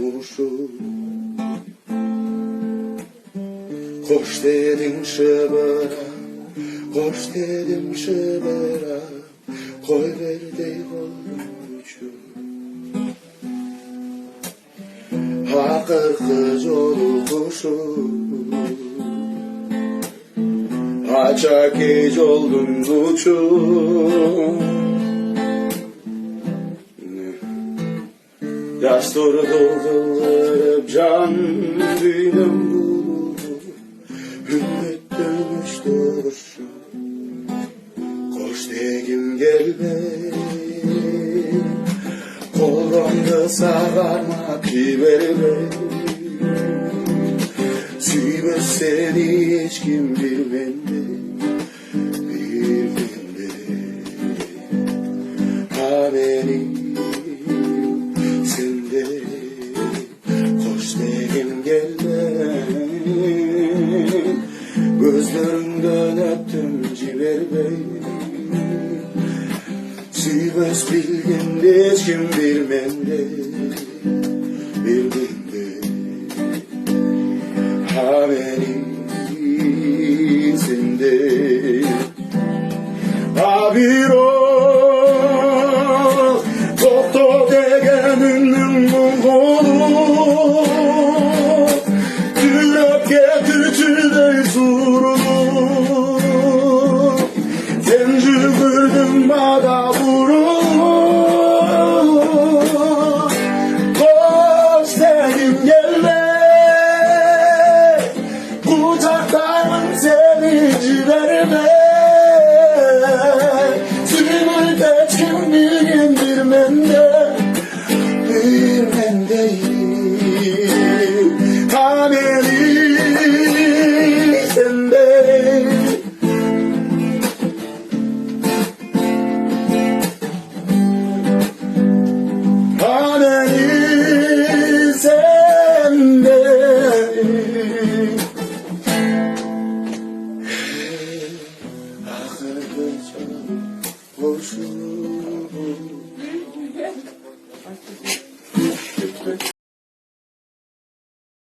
olmuşum. Koş dedim şıbıra, koş dedim şıbıra, koy verdi olmuşum. Hakırkı yolu kuşum, açak geç oldum uçum. Yaş durdu kıldırıp can düğünüm buldu, ümmet dönmüş duruşum. Koş degim gelme, kolumda sararma ki verme. Süymez seni hiç kim bilmedi, bilmedi. Haberim sende, koş degim gelme. Gözlerinden öptüm civer bey. Süymez bilgin hiç kim bilmedi.